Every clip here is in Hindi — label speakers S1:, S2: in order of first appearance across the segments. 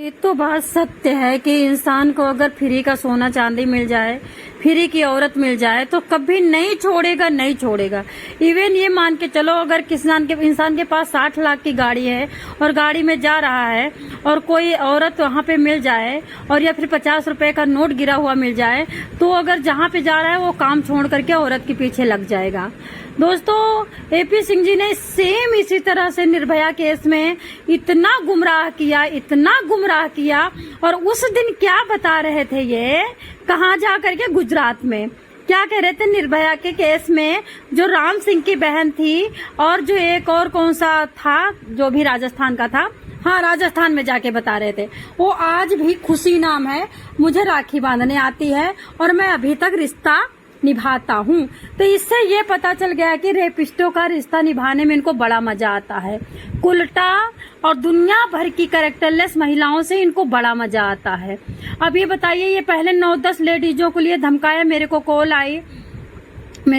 S1: ये तो बात सत्य है कि इंसान को अगर फ्री का सोना चांदी मिल जाए, फ्री की औरत मिल जाए तो कभी नहीं छोड़ेगा, नहीं छोड़ेगा। इवन ये मान के चलो, अगर इंसान के पास 60 लाख की गाड़ी है और गाड़ी में जा रहा है और कोई औरत वहाँ पे मिल जाए और या फिर 50 रुपए का नोट गिरा हुआ मिल जाए, तो अगर जहाँ पे जा रहा है वो काम छोड़ करके औरत के पीछे लग जाएगा। दोस्तों, एपी सिंह जी ने सेम इसी तरह से निर्भया केस में इतना गुमराह किया और उस दिन क्या बता रहे थे, ये कहाँ जा करके गुजरात में क्या कह रहे थे निर्भया के केस में, जो राम सिंह की बहन थी और जो एक और कौन सा था जो भी राजस्थान का था, हाँ राजस्थान में जाके बता रहे थे। वो आज भी खुशी नाम है, मुझे राखी बांधने आती है और मैं अभी तक रिश्ता निभाता हूँ। तो इससे ये पता चल गया कि रेपिस्टों का रिश्ता निभाने में इनको बड़ा मजा आता है। उल्टा और दुनिया भर की कैरेक्टरलेस महिलाओं से इनको बड़ा मजा आता है। अब ये बताइए, ये पहले 9-10 लेडीजों के लिए धमकाया। मेरे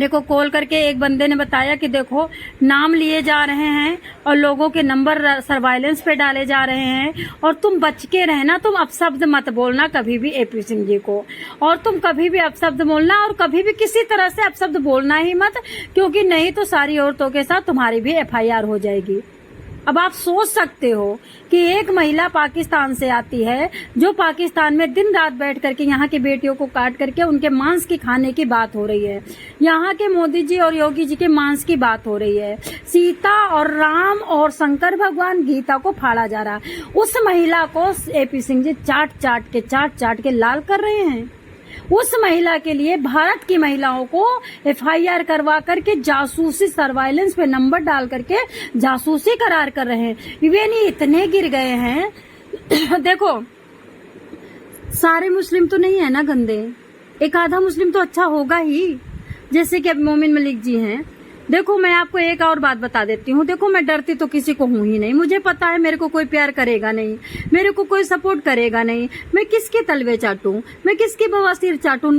S1: को कॉल करके एक बंदे ने बताया कि देखो नाम लिए जा रहे हैं और लोगों के नंबर सर्वाइलेंस पे डाले जा रहे हैं और तुम बच के रहना, तुम अपशब्द मत बोलना कभी भी एपी सिंह जी को, और तुम कभी भी अपशब्द बोलना और कभी भी किसी तरह से अपशब्द बोलना ही मत, क्योंकि नहीं तो सारी औरतों के साथ तुम्हारी भी FIR हो जाएगी। अब आप सोच सकते हो कि एक महिला पाकिस्तान से आती है, जो पाकिस्तान में दिन रात बैठ करके यहाँ की बेटियों को काट करके उनके मांस की खाने की बात हो रही है, यहाँ के मोदी जी और योगी जी के मांस की बात हो रही है, सीता और राम और शंकर भगवान गीता को फाड़ा जा रहा है। उस महिला को एपी सिंह जी चाट चाट के लाल कर रहे हैं। उस महिला के लिए भारत की महिलाओं को FIR करवा करके जासूसी सर्वाइलेंस पे नंबर डाल करके जासूसी करार कर रहे हैं। इवन ये इतने गिर गए हैं देखो, सारे मुस्लिम तो नहीं है ना गंदे, एक आधा मुस्लिम तो अच्छा होगा ही, जैसे कि अब मोमिन मलिक जी हैं। देखो मैं आपको एक और बात बता देती हूँ, देखो मैं डरती तो किसी को हूँ ही नहीं, मुझे पता है मेरे को कोई प्यार करेगा नहीं, मेरे को कोई सपोर्ट करेगा नहीं, मैं किसके तलवे चाटूं, मैं किसकी बवासीर चाटूं,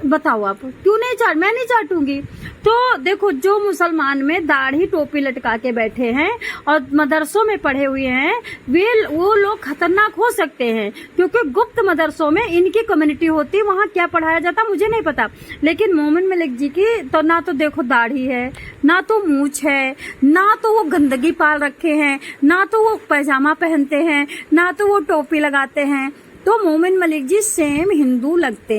S1: बताओ आप, क्यों नहीं मैं नहीं चाटूंगी। तो देखो, जो मुसलमान में दाढ़ी टोपी लटका के बैठे हैं और मदरसों में पढ़े हुए हैं, वो लोग खतरनाक हो सकते हैं, क्योंकि गुप्त मदरसों में इनकी कम्युनिटी होती, वहाँ क्या पढ़ाया जाता मुझे नहीं पता। लेकिन मोमिन मलिक जी की तो ना तो देखो दाढ़ी है, ना तो मूछ है, ना तो वो गंदगी पाल रखे हैं, ना तो वो पैजामा पहनते हैं, ना तो वो टोपी लगाते हैं। तो मोमिन मलिक जी सेम हिंदू लगते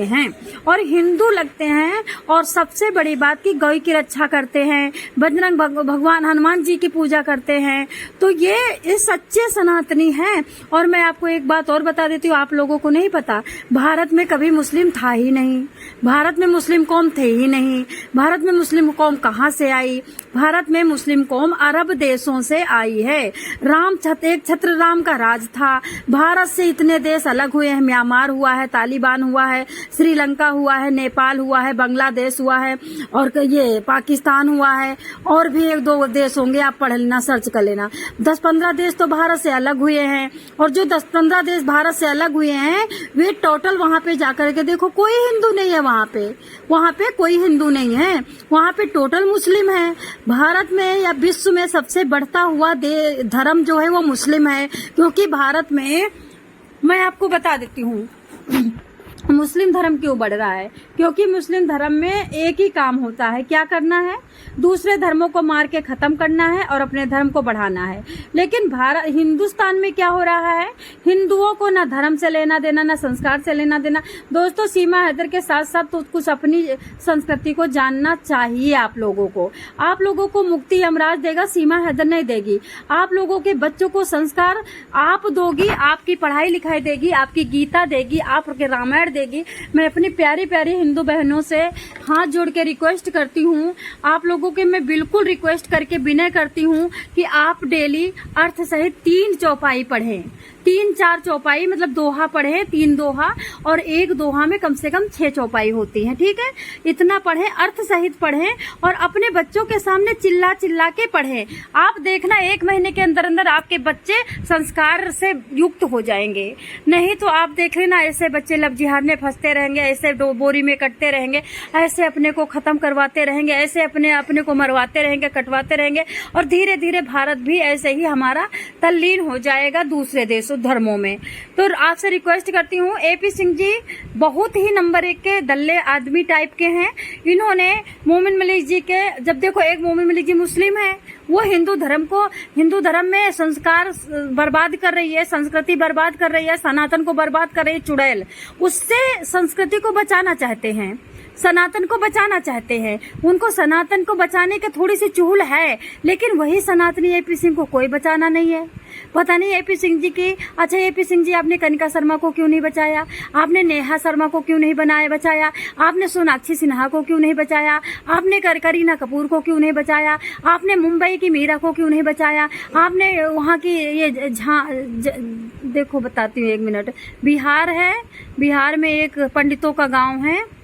S1: हैं और सबसे बड़ी बात की गौ की रक्षा करते हैं, बजरंग भगवान हनुमान जी की पूजा करते हैं। तो ये सच्चे सनातनी हैं। और मैं आपको एक बात और बता देती हूँ, आप लोगों को नहीं पता, भारत में कभी मुस्लिम था ही नहीं, भारत में मुस्लिम कौम थे ही नहीं। भारत में मुस्लिम कौम कहाँ से आई? भारत में मुस्लिम कौम अरब देशों से आई है। एक छत्र राम का राज था। भारत से इतने देश अलग हुए हैं, म्यांमार हुआ है, तालिबान हुआ है, श्रीलंका हुआ है, नेपाल हुआ है, बांग्लादेश हुआ है और ये पाकिस्तान हुआ है, और भी 1-2 देश होंगे, आप पढ़ लेना, सर्च कर लेना। 10-15 देश तो भारत से अलग हुए हैं, और जो 10-15 देश भारत से अलग हुए हैं वे टोटल वहाँ पे जाकर के देखो कोई हिंदू नहीं है, वहाँ पे कोई हिंदू नहीं है, वहाँ पे टोटल मुस्लिम है। भारत में या विश्व में सबसे बढ़ता हुआ धर्म जो है वो मुस्लिम है, क्योंकि भारत में, मैं आपको बता देती हूँ मुस्लिम धर्म क्यों बढ़ रहा है, क्योंकि मुस्लिम धर्म में एक ही काम होता है, क्या करना है, दूसरे धर्मों को मार के खत्म करना है और अपने धर्म को बढ़ाना है। लेकिन हिंदुस्तान में क्या हो रहा है, हिंदुओं को ना धर्म से लेना देना, ना संस्कार से लेना देना। दोस्तों, सीमा हैदर के साथ साथ तो कुछ अपनी संस्कृति को जानना चाहिए आप लोगों को मुक्ति यमराज देगा, सीमा हैदर नहीं देगी। आप लोगों के बच्चों को संस्कार आप दोगी, आपकी पढ़ाई लिखाई देगी, आपकी गीता देगी, आपके रामायण देगी। मैं अपनी प्यारी प्यारी हिंदू बहनों से हाथ जोड़ के रिक्वेस्ट करती हूँ, आप लोगों के मैं बिल्कुल रिक्वेस्ट करके विनय करती हूँ कि आप डेली अर्थ सहित 3 चौपाई पढ़ें, 3-4 चौपाई, मतलब दोहा पढ़े, 3 दोहा, और एक दोहा में कम से कम 6 चौपाई होती है, ठीक है। इतना पढ़े, अर्थ सहित पढ़े और अपने बच्चों के सामने चिल्ला चिल्ला के पढ़े। आप देखना 1 महीने के अंदर अंदर आपके बच्चे संस्कार से युक्त हो जाएंगे। नहीं तो आप देख लेना, ऐसे बच्चे लव जिहाद में फंसते रहेंगे, ऐसे बोरी में कटते रहेंगे, ऐसे अपने को खत्म करवाते रहेंगे, ऐसे अपने को मरवाते रहेंगे, कटवाते रहेंगे, और धीरे धीरे भारत भी ऐसे ही हमारा तल्लीन हो जाएगा दूसरे देशों धर्मों में। तो आपसे रिक्वेस्ट करती हूँ, एपी सिंह जी बहुत ही नंबर 1 के दल्ले आदमी टाइप के हैं। इन्होंने मोमिन मलिक जी के, जब देखो एक मोमिन मलिक जी मुस्लिम है, वो हिंदू धर्म में संस्कार बर्बाद कर रही है, संस्कृति बर्बाद कर रही है, सनातन को बर्बाद कर रही है, चुड़ैल। उससे संस्कृति को बचाना चाहते हैं, सनातन को बचाना चाहते हैं। उनको सनातन को बचाने की थोड़ी सी चुहल है, लेकिन वही सनातनी एपी सिंह को कोई बचाना नहीं है। पता नहीं एपी सिंह जी की, अच्छा एपी सिंह जी आपने कनिका शर्मा को क्यों नहीं बचाया, आपने नेहा शर्मा को क्यों नहीं बचाया, आपने सोनाक्षी सिन्हा को क्यों नहीं बचाया, आपने करीना कपूर को क्यों नहीं बचाया, आपने मुंबई की मीरा को क्यों नहीं बचाया, आपने वहाँ की ये देखो बताती हूँ 1 मिनट। बिहार है, बिहार में एक पंडितों का गाँव है,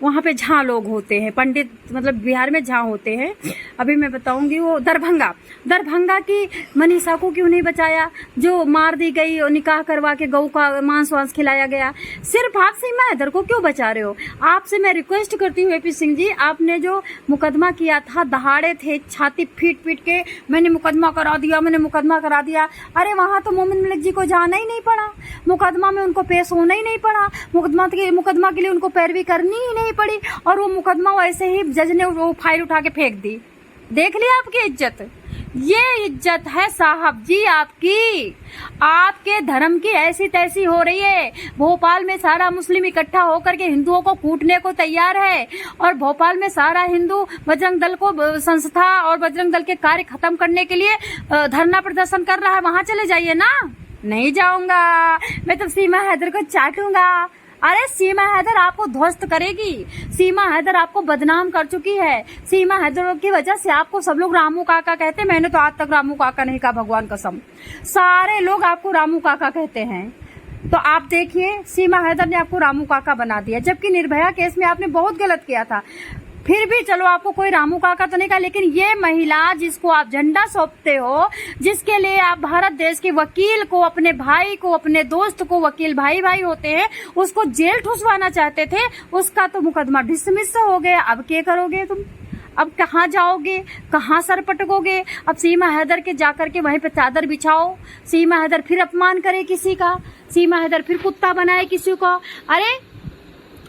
S1: वहाँ पे झा लोग होते हैं, पंडित मतलब बिहार में झा होते हैं। अभी मैं बताऊंगी। वो दरभंगा की मनीषा को क्यों नहीं बचाया, जो मार दी गई और निकाह करवा के गऊ का मांस वांस खिलाया गया। सिर्फ आप सीमा हैदर को क्यों बचा रहे हो? आपसे मैं रिक्वेस्ट करती हूँ एपी सिंह जी, आपने जो मुकदमा किया था, दहाड़े थे, छाती पीट पीट के मैंने मुकदमा करा दिया। अरे वहाँ तो मोमिन मलिक जी को जाना ही नहीं पड़ा, मुकदमा में उनको पेश होना ही नहीं पड़ा, मुकदमा के लिए उनको पैरवी करनी ही नहीं पड़ी, और वो मुकदमा वैसे ही जज ने वो फाइल उठा के फेंक दी। देख लिया आपकी इज्जत, ये इज्जत है साहब जी आपकी। आपके धर्म की ऐसी तैसी हो रही है। भोपाल में सारा मुस्लिम इकट्ठा होकर के हिंदुओं को कूटने को तैयार है, और भोपाल में सारा हिंदू बजरंग दल को संस्था और बजरंग दल के कार्य खत्म करने के लिए धरना प्रदर्शन कर रहा है। वहां चले जाइए ना। नहीं जाऊंगा मैं तो सीमा हैदर को चाटूंगा। अरे सीमा हैदर आपको ध्वस्त करेगी, सीमा हैदर आपको बदनाम कर चुकी है। सीमा हैदर की वजह से आपको सब लोग रामू काका कहते हैं। मैंने तो आज तक रामू काका नहीं कहा, भगवान कसम। सारे लोग आपको रामू काका कहते हैं। तो आप देखिए, सीमा हैदर ने आपको रामू काका बना दिया, जबकि निर्भया केस में आपने बहुत गलत किया था। फिर भी चलो आपको कोई रामू काका तो नहीं कहा, लेकिन ये महिला जिसको आप झंडा सौंपते हो, जिसके लिए आप भारत देश के वकील को, अपने भाई को, अपने दोस्त को, वकील भाई होते हैं, उसको जेल ठुसवाना चाहते थे, उसका तो मुकदमा डिसमिस हो गया। अब क्या करोगे तुम? अब कहाँ जाओगे, कहाँ सर पटकोगे? अब सीमा हैदर के जाकर के वहीं पे चादर बिछाओ, सीमा हैदर फिर अपमान करे किसी का, सीमा हैदर फिर कुत्ता बनाए किसी को। अरे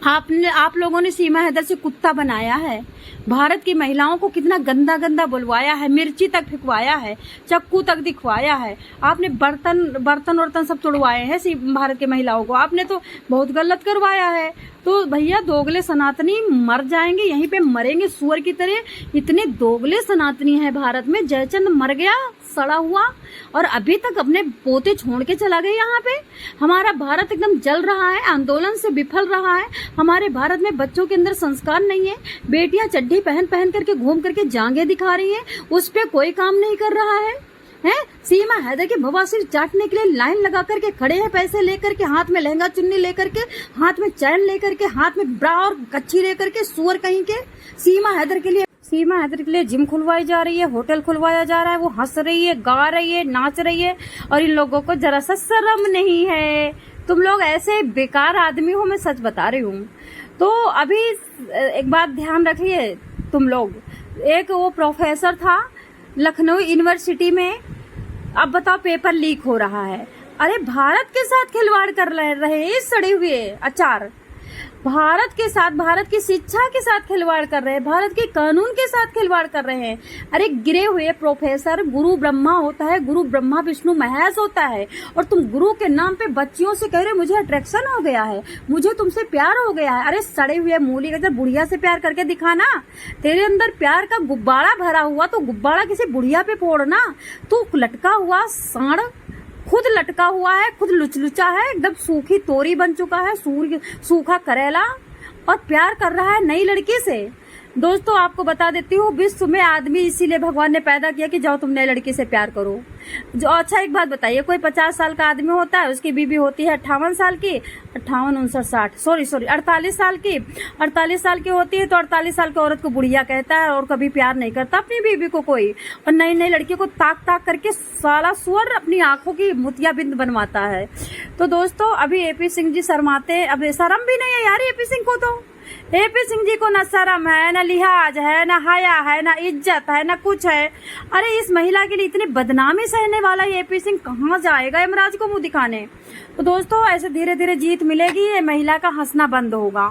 S1: आप लोगों ने सीमा हैदर से कुत्ता बनाया है, भारत की महिलाओं को कितना गंदा गंदा बुलवाया है, मिर्ची तक फिकवाया है, चक्कू तक दिखवाया है। आपने बर्तन सब तोड़वाए हैं भारत के महिलाओं को, आपने तो बहुत गलत करवाया है। तो भैया दोगले सनातनी मर जाएंगे, यहीं पे मरेंगे सुअर की तरह। इतने दोगले सनातनी है भारत में। जयचंद मर गया सड़ा हुआ, और अभी तक अपने पोते छोड़ के चला गया। यहाँ पे हमारा भारत एकदम जल रहा है, आंदोलन से विफल रहा है। हमारे भारत में बच्चों के अंदर संस्कार नहीं है, बेटियां चड्डी पहन करके घूम करके जांघें दिखा रही हैं, उस पे कोई काम नहीं कर रहा है। सीमा हैदर के बवासीर चाटने के लिए लाइन लगा करके खड़े हैं, पैसे लेकर के, हाथ में लहंगा चुन्नी लेकर के, हाथ में चैन लेकर के, हाथ में ब्रा और कच्छी लेकर के, सुअर कहीं के। सीमा हैदर के लिए जिम खुलवाई जा रही है, होटल खुलवाया जा रहा है, वो हंस रही है, गा रही है, नाच रही है, और इन लोगों को जरा सा शर्म नहीं है। तुम लोग ऐसे बेकार आदमी हो, मैं सच बता रही हूँ। तो अभी एक बात ध्यान रखिए तुम लोग, एक वो प्रोफेसर था लखनऊ यूनिवर्सिटी में, अब बताओ पेपर लीक हो रहा है। अरे भारत के साथ खिलवाड़ कर रहे हैं सड़े हुए अचार, भारत के साथ, भारत की शिक्षा के साथ खिलवाड़ कर रहे हैं, भारत के कानून के साथ खिलवाड़ कर रहे हैं। अरे गिरे हुए प्रोफेसर, गुरु ब्रह्मा होता है, गुरु ब्रह्मा विष्णु महेश होता है, और तुम गुरु के नाम पे बच्चियों से कह रहे हो मुझे अट्रैक्शन हो गया है, मुझे तुमसे प्यार हो गया है। अरे सड़े हुए मूली, अगर बुढ़िया से प्यार करके दिखाना, तेरे अंदर प्यार का गुब्बारा भरा हुआ तो गुब्बारा किसी बुढ़िया पे फोड़ना। तू लटका हुआ सांड, खुद लटका हुआ है, खुद लुचलुचा है, एकदम सूखी तोरी बन चुका है, सूखा करेला, और प्यार कर रहा है नई लड़की से। दोस्तों आपको बता देती हूँ, विश्व में आदमी इसीलिए भगवान ने पैदा किया कि जाओ तुम नई लड़की से प्यार करो। जो अच्छा एक बात बताइए, कोई 50 साल का आदमी होता है, उसकी बीबी होती है 58 साल की, 48 साल की, 48 साल की होती है, तो 48 साल की औरत को बुढ़िया कहता है, और कभी प्यार नहीं करता अपनी बीबी को कोई। और नई नई लड़की को ताक ताक करके साला सुअर अपनी आंखों की मोतियाबिंद बनवाता है। तो दोस्तों अभी एपी सिंह जी शर्माते, अब शर्म भी नहीं है यार एपी सिंह को। तो एपी सिंह जी को न शर्म है, न लिहाज है, न हया है, न इज्जत है, न कुछ है। अरे इस महिला के लिए इतनी बदनामी सहने वाला एपी सिंह कहाँ जाएगा यमराज को मुंह दिखाने। तो दोस्तों ऐसे धीरे धीरे जीत मिलेगी, ये महिला का हंसना बंद होगा।